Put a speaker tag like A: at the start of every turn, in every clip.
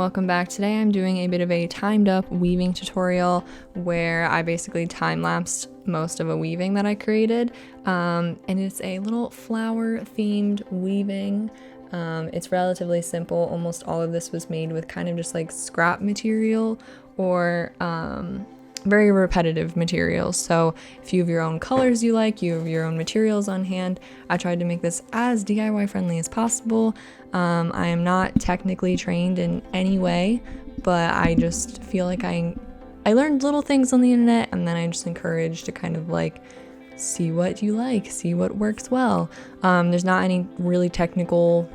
A: welcome back. Today I'm doing a bit of a timed up weaving tutorial where I basically time-lapsed most of a weaving that I created, and it's a little flower themed weaving. It's relatively simple. Almost all of this was made with kind of just like scrap material or very repetitive materials. So if you have your own colors you like, you have your own materials on hand. I tried to make this as DIY friendly as possible. I am not technically trained in any way, but I just feel like I learned little things on the internet, and then I just encourage to kind of like see what you like, see what works well. There's not any really technical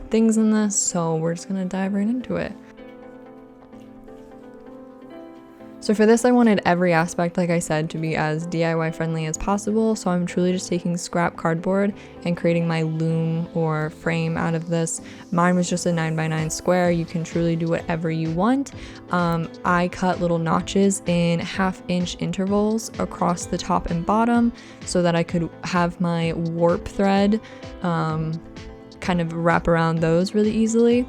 A: things in this, so we're just gonna dive right into it. So for this, I wanted every aspect, like I said, to be as DIY friendly as possible. So I'm truly just taking scrap cardboard and creating my loom or frame out of this. Mine was just a 9x9 square. You can truly do whatever you want. I cut little notches in 1/2-inch intervals across the top and bottom so that I could have my warp thread kind of wrap around those really easily.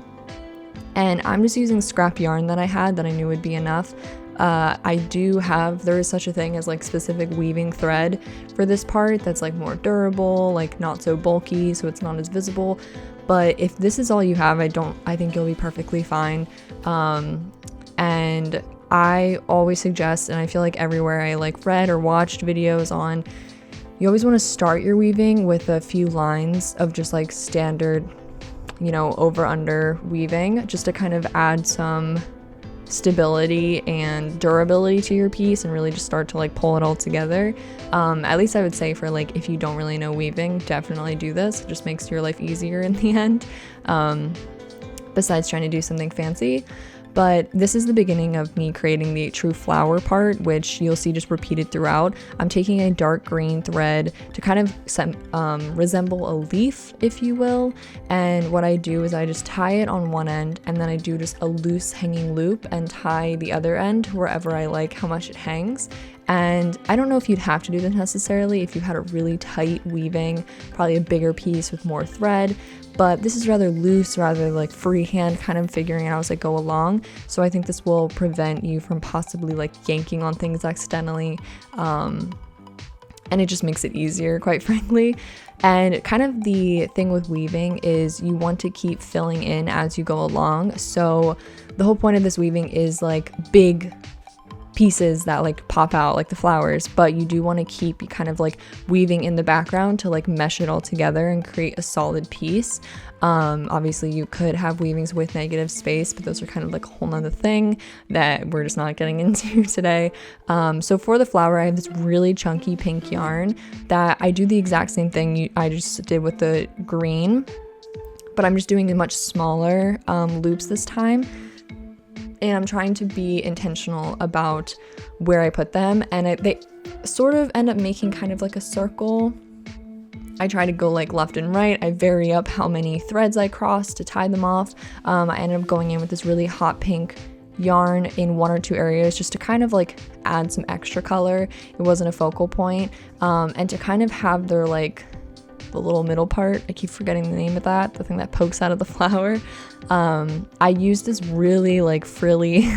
A: And I'm just using scrap yarn that I had that I knew would be enough. There is such a thing as like specific weaving thread for this part that's like more durable, like not so bulky, so it's not as visible. But if this is all you have, I think you'll be perfectly fine. And I always suggest, and I feel like everywhere I like read or watched videos on, you always want to start your weaving with a few lines of just like standard, over under weaving, just to kind of add some stability and durability to your piece and really just start to like pull it all together. At least I would say for like if you don't really know weaving, definitely do this. It just makes your life easier in the end, besides trying to do something fancy. But this is the beginning of me creating the true flower part, which you'll see just repeated throughout. I'm taking a dark green thread to kind of resemble a leaf, if you will. And what I do is I just tie it on one end, and then I do just a loose hanging loop and tie the other end wherever I like how much it hangs. And I don't know if you'd have to do this necessarily if you had a really tight weaving, probably a bigger piece with more thread, but this is rather loose, rather like freehand, kind of figuring it out as I go along. So I think this will prevent you from possibly like yanking on things accidentally, and it just makes it easier, quite frankly. And kind of the thing with weaving is you want to keep filling in as you go along. So the whole point of this weaving is like big pieces that like pop out like the flowers, but you do want to keep kind of like weaving in the background to like mesh it all together and create a solid piece. Obviously you could have weavings with negative space, but those are kind of like a whole nother thing that we're just not getting into today. So for the flower, I have this really chunky pink yarn that I do the exact same thing I just did with the green, but I'm just doing much smaller loops this time. And I'm trying to be intentional about where I put them, and they sort of end up making kind of like a circle. I try to go like left and right. I vary up how many threads I cross to tie them off. I ended up going in with this really hot pink yarn in one or two areas just to kind of like add some extra color. It wasn't a focal point, and to kind of have their like the little middle part, I keep forgetting the name of that, the thing that pokes out of the flower. I used this really like frilly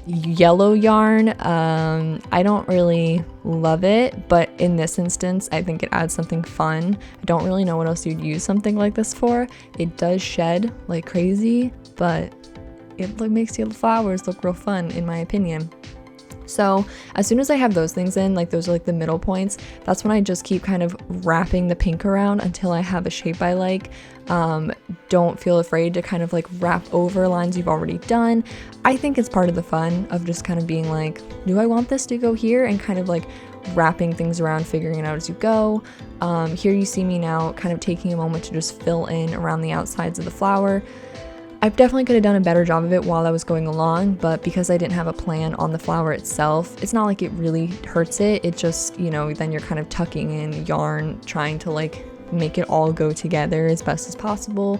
A: yellow yarn. I don't really love it, but in this instance I think it adds something fun. I don't really know what else you'd use something like this for. It does shed like crazy, but it makes the flowers look real fun in my opinion. So as soon as I have those things in, like those are like the middle points, that's when I just keep kind of wrapping the pink around until I have a shape I like. Don't feel afraid to kind of like wrap over lines you've already done. I think it's part of the fun of just kind of being like, do I want this to go here? And kind of like wrapping things around, figuring it out as you go. Here you see me now kind of taking a moment to just fill in around the outsides of the flower. I definitely could have done a better job of it while I was going along, but because I didn't have a plan on the flower itself, it's not like it really hurts it. It just, then you're kind of tucking in yarn, trying to like make it all go together as best as possible.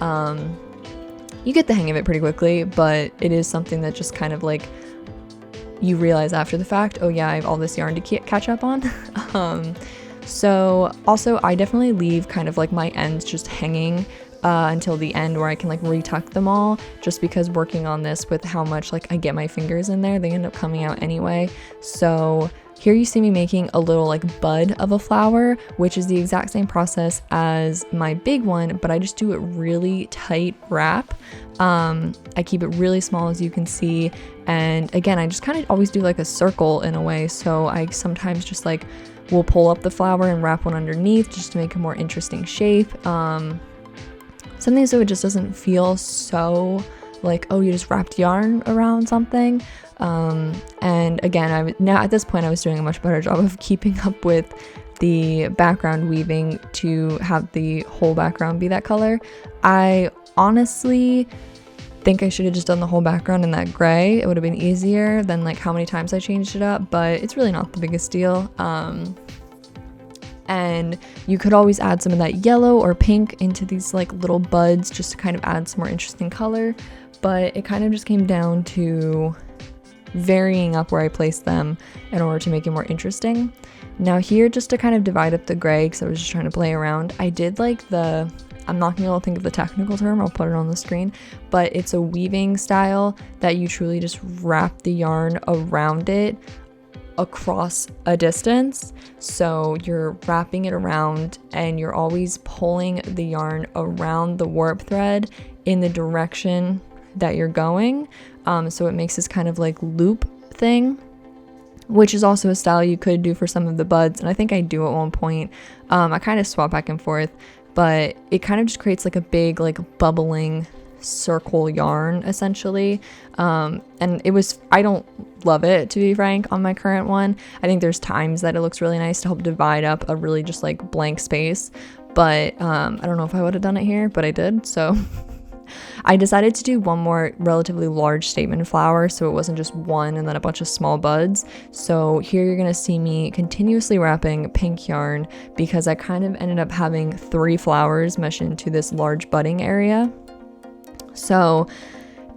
A: You get the hang of it pretty quickly, but it is something that just kind of like you realize after the fact, oh yeah, I have all this yarn to catch up on. So also I definitely leave kind of like my ends just hanging until the end where I can like retuck them all, just because working on this with how much like I get my fingers in there, they end up coming out anyway. So here you see me making a little like bud of a flower, which is the exact same process as my big one, but I just do it really tight wrap. I keep it really small, as you can see, and again, I just kind of always do like a circle in a way, so I sometimes just like will pull up the flower and wrap one underneath just to make a more interesting shape. Something so it just doesn't feel so like, oh, you just wrapped yarn around something. And again, now at this point I was doing a much better job of keeping up with the background weaving to have the whole background be that color. I honestly think I should have just done the whole background in that gray. It would have been easier than like how many times I changed it up, but it's really not the biggest deal. And you could always add some of that yellow or pink into these like little buds just to kind of add some more interesting color, but it kind of just came down to varying up where I placed them in order to make it more interesting. Now here, just to kind of divide up the gray, because I was just trying to play around, I did like I'm not gonna think of the technical term, I'll put it on the screen, but it's a weaving style that you truly just wrap the yarn around it across a distance. So you're wrapping it around and you're always pulling the yarn around the warp thread in the direction that you're going. So it makes this kind of like loop thing, which is also a style you could do for some of the buds, and I think I do at one point. I kind of swap back and forth, but it kind of just creates like a big like bubbling circle yarn essentially. And I don't love it, to be frank, on my current one. I think there's times that it looks really nice to help divide up a really just like blank space, but I don't know if I would have done it here, but I did. So I decided to do one more relatively large statement flower, so it wasn't just one and then a bunch of small buds. So here you're gonna see me continuously wrapping pink yarn because I kind of ended up having 3 flowers mesh into this large budding area. So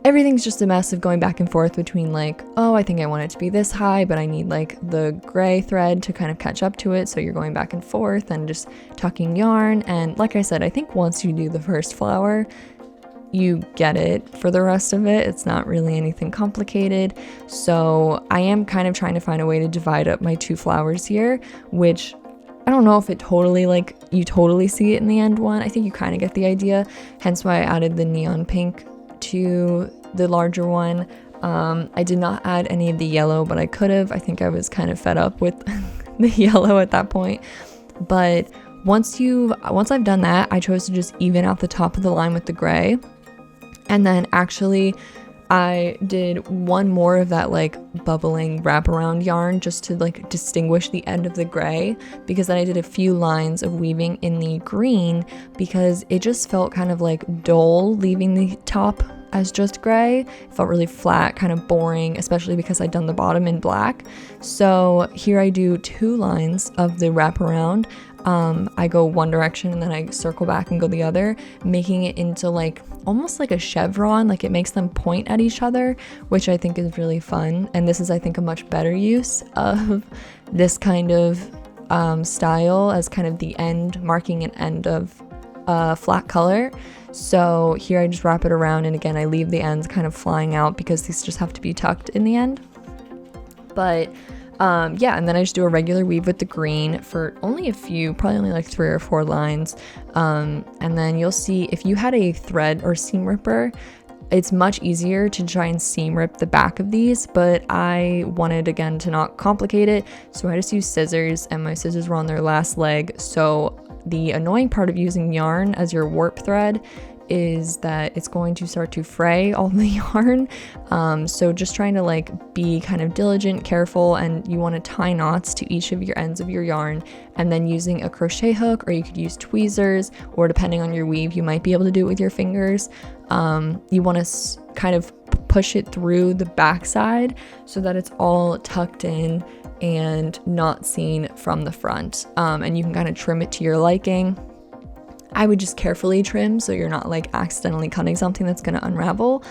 A: everything's just a mess of going back and forth between like, oh, I think I want it to be this high, but I need like the gray thread to kind of catch up to it. So you're going back and forth and just tucking yarn. And like I said, I think once you do the first flower, you get it for the rest of it. It's not really anything complicated. So I am kind of trying to find a way to divide up my 2 flowers here, which I don't know if it totally like you totally see it in the end one. I think you kind of get the idea, hence why I added the neon pink to the larger one. I did not add any of the yellow, but I could have. I think I was kind of fed up with the yellow at that point. But once I've done that, I chose to just even out the top of the line with the gray. And then actually I did one more of that like bubbling wraparound yarn just to like distinguish the end of the gray, because then I did a few lines of weaving in the green because it just felt kind of like dull leaving the top as just gray. It felt really flat, kind of boring, especially because I'd done the bottom in black. So here I do 2 lines of the wraparound. I go one direction and then I circle back and go the other, making it into like almost like a chevron, like it makes them point at each other, which I think is really fun. And this is, I think, a much better use of this kind of style as kind of the end, marking an end of flat color. So here I just wrap it around, and again I leave the ends kind of flying out because these just have to be tucked in the end. But yeah, and then I just do a regular weave with the green for only a few, probably only like 3 or 4 lines. And then you'll see if you had a thread or seam ripper, it's much easier to try and seam rip the back of these, but I wanted, again, to not complicate it, so I just used scissors, and my scissors were on their last leg. So the annoying part of using yarn as your warp thread is that it's going to start to fray all the yarn. So just trying to like be kind of diligent, careful, and you want to tie knots to each of your ends of your yarn, and then using a crochet hook, or you could use tweezers, or depending on your weave, you might be able to do it with your fingers. You want to kind of push it through the backside so that it's all tucked in and not seen from the front. And you can kind of trim it to your liking. I would just carefully trim so you're not like accidentally cutting something that's going to unravel.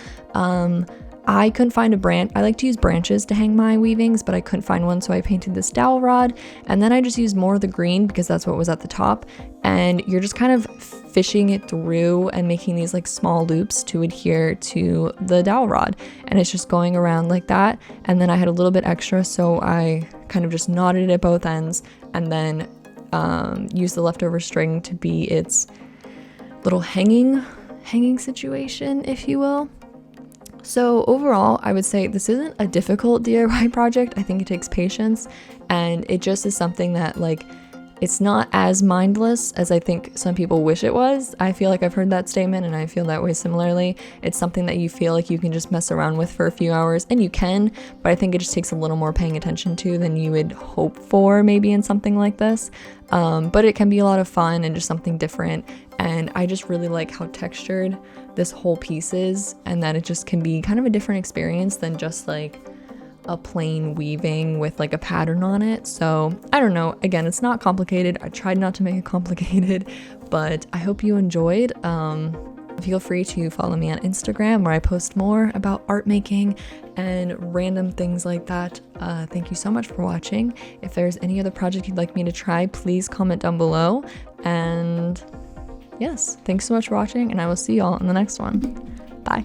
A: I couldn't find a branch. I like to use branches to hang my weavings, but I couldn't find one, so I painted this dowel rod, and then I just used more of the green because that's what was at the top, and you're just kind of fishing it through and making these like small loops to adhere to the dowel rod, and it's just going around like that. And then I had a little bit extra, so I kind of just knotted it at both ends, and then used the leftover string to be its little hanging situation, if you will. So overall, I would say this isn't a difficult DIY project. I think it takes patience, and it just is something that like, it's not as mindless as I think some people wish it was. I feel like I've heard that statement, and I feel that way similarly. It's something that you feel like you can just mess around with for a few hours, and you can, but I think it just takes a little more paying attention to than you would hope for maybe in something like this. But it can be a lot of fun and just something different, and I just really like how textured this whole piece is, and that it just can be kind of a different experience than just like a plain weaving with like a pattern on it. So I don't know, again, it's not complicated. I tried not to make it complicated, but I hope you enjoyed. Feel free to follow me on Instagram, where I post more about art making and random things like that. Thank you so much for watching. If there's any other project you'd like me to try, please comment down below. And yes, thanks so much for watching, and I will see y'all in the next one. Bye.